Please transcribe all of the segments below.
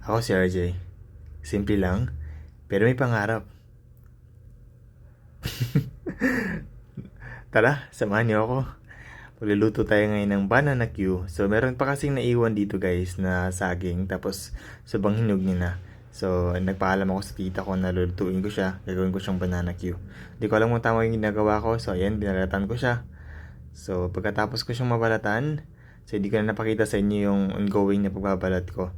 Ako si RJ. Simple lang, pero may pangarap. Tara, samahan niyo ako. Magluluto tayo ngayon ng banana Q. So, meron pa kasing naiwan dito guys na saging. Tapos, subang hinog niya na. So, nagpaalam ako sa tita ko na lulutuin ko siya. Gagawin ko siyang banana Q. Hindi ko alam kung tama yung ginagawa ko. So, ayan, binalatan ko siya. So, pagkatapos ko siyang mabalatan, so hindi ko na napakita sa inyo yung ongoing na pagbabalat ko.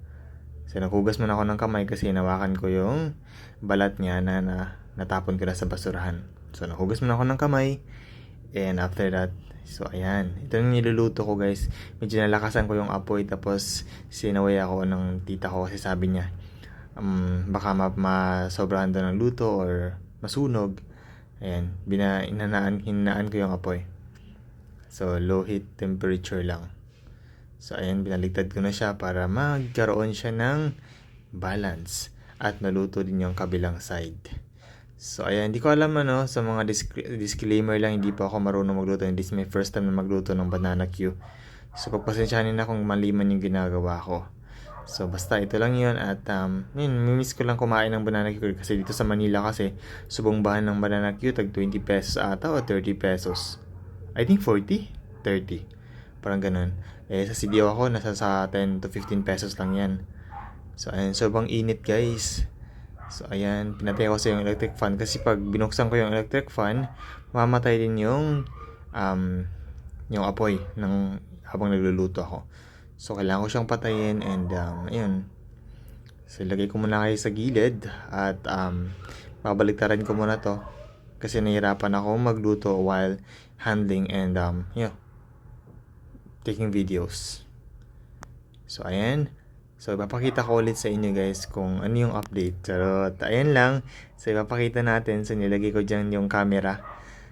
So, naghugas muna ako ng kamay kasi hinawakan ko yung balat niya na natapon ko na sa basurahan. So, naghugas muna ako ng kamay. And after that, so ayan. Ito yung niluluto ko guys. Medyo nalakasan ko yung apoy tapos sinaway ako ng tita ko kasi sabi niya baka masobrahan daw ng luto or masunog. Ayan, hinanaan ko yung apoy. So, low heat temperature lang. So, ayan, binaligtad ko na siya para magkaroon siya ng balance at maluto din yung kabilang side. So, ayan, hindi ko alam sa mga disclaimer lang, hindi pa ako marunong magluto. This is my first time na magluto ng banana Q. So, pagpasensyahan na kung maliman yung ginagawa ko. So, basta ito lang yun at mimiss ko lang kumain ng banana Q kasi dito sa Manila kasi subong bahan ng banana Q tag 20 pesos ata o 30 pesos. I think 40? 30. Parang ganun. Sa CDO ako, nasa sa 10 to 15 pesos lang yan. So, ayan. Sobrang init, guys. So, ayan. Pinatay ko sa yung electric fan. Kasi pag binuksan ko yung electric fan, mamatay din yung apoy habang nagluluto ako. So, kailangan ko siyang patayin and, ayun. So, ilagay ko muna kayo sa gilid at, babaliktaran ko muna to. Kasi nahihirapan ako magluto while handling and taking videos. So, ayan. So, ipapakita ko ulit sa inyo guys kung ano yung update. Pero, ayan lang. So, ipapakita natin. So, nilagay ko dyan yung camera.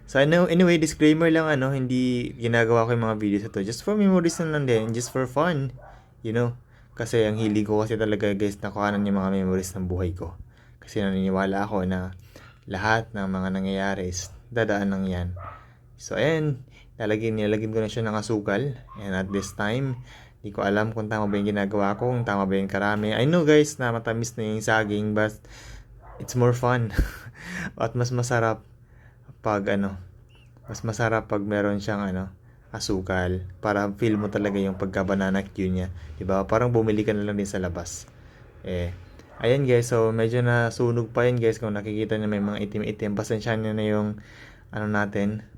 So, anyway, disclaimer lang, hindi ginagawa ko yung mga videos ito. Just for memories lang din. Just for fun. You know? Kasi, ang hilig ko kasi talaga guys, nakuhanan yung mga memories ng buhay ko. Kasi naniniwala ako na lahat ng mga nangyayari is dadaan lang yan. So, ayan. Nilagyan ko na siya ng asukal. And at this time, di ko alam kung tama ba yung ginagawa ko, kung tama ba yung karami. I know guys na matamis na yung saging, but it's more fun. At mas masarap pag meron siyang asukal. Para feel mo talaga yung pagka-banana Q niya. Diba? Parang bumili ka na lang din sa labas. Ayan guys, so medyo nasunog pa yan guys. Kung nakikita niyo may mga itim-itim, pasensya niyo na yung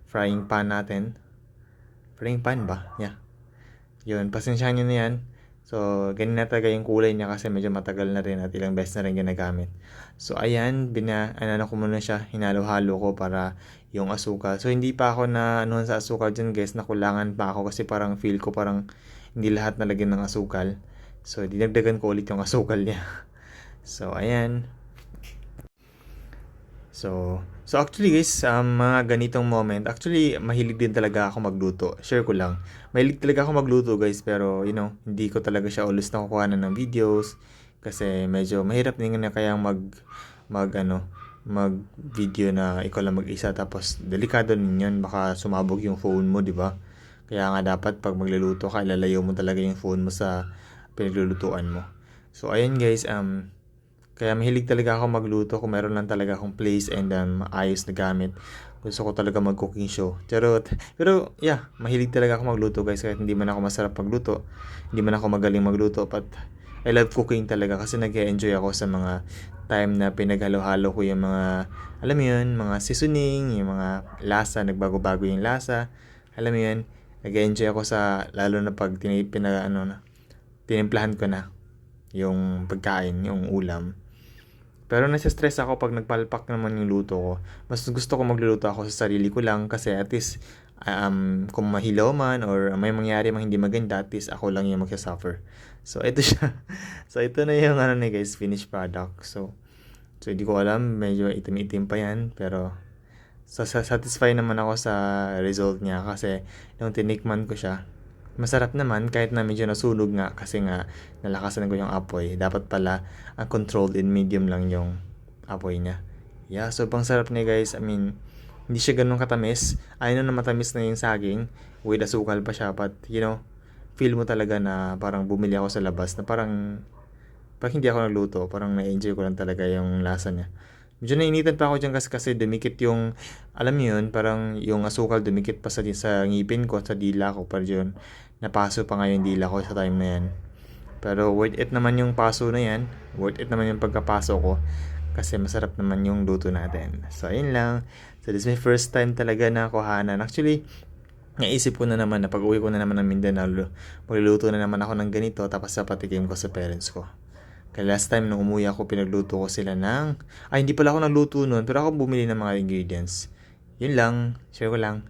frying pan natin. Frying pan ba? Yeah. Yun, pasensyahan nyo na yan. So, ganyan na talaga yung kulay niya kasi medyo matagal na rin at ilang beses na rin ginagamit. So, ayan, ko muna siya, hinalo-halo ko para yung asukal. So, hindi pa ako na sa asukal dyan guys, nakulangan pa ako kasi parang feel ko parang hindi lahat nalagyan ng asukal. So, dinagdagan ko ulit yung asukal niya. So, ayan. So actually guys, mga ganitong moment, actually mahilig din talaga ako magluto. Share ko lang. Mahilig talaga ako magluto guys, pero hindi ko talaga siya always nakukuha ng videos kasi medyo mahirap din na kaya mag video na ikaw lang mag-isa tapos delikado din yun, baka sumabog yung phone mo, di ba? Kaya nga dapat pag magluluto ka, ilalayo mo talaga yung phone mo sa pinaglulutuan mo. So ayan guys, kaya mahilig talaga ako magluto kung meron lang talaga akong place and ayos na gamit. Gusto ko talaga mag-cooking show. Pero yeah, mahilig talaga ako magluto guys. Kahit hindi man ako masarap magluto, hindi man ako magaling magluto, but I love cooking talaga kasi nag-enjoy ako sa mga time na pinaghalo-halo ko yung mga, alam mo yun, mga seasoning, yung mga lasa, nagbago-bago yung lasa. Alam mo yun, nag-enjoy ako lalo na pag tinimplahan ko na yung pagkain, yung ulam. Pero nasa-stress ako pag nagpalpak naman yung luto ko. Mas gusto ko magluluto ako sa sarili ko lang kasi at least kung mahilaw man or may mangyari mang hindi maganda, at least ako lang yung magsasuffer. So ito siya. So ito na yung guys, finished product. So hindi ko alam, medyo itim-itim pa yan, pero satisfied naman ako sa result niya kasi nung tinikman ko siya, masarap naman kahit na medyo nasunog nga kasi nga nalakasan ko yung apoy. Dapat pala controlled in medium lang yung apoy niya. Yeah, so pang sarap niya guys. I mean, hindi siya ganun katamis. Ayun na matamis na yung saging. With asukal pa siya, but feel mo talaga na parang bumili ako sa labas na parang pag hindi ako nagluto, parang na-enjoy ko lang talaga yung lasa niya. Medyo nainitan pa ako dyan kasi dumikit yung, alam mo yun, parang yung asukal dumikit pa sa ngipin ko, sa dila ko, pero yun, napaso pa nga yung dila ko sa time na yan. Pero worth it naman yung paso na yan, worth it naman yung pagkapaso ko, kasi masarap naman yung luto natin. So, ayun lang. So, this is my first time talaga na kuhanan. Actually, naisip ko na naman na pag uwi ko na naman ng Mindanao, magluluto na naman ako ng ganito tapos papatikim ko sa parents ko. Kaya last time nung umuwi ako, pinagluto ko sila ng... Ay, hindi pala ako nagluto nun, pero ako bumili ng mga ingredients. Yun lang, share ko lang.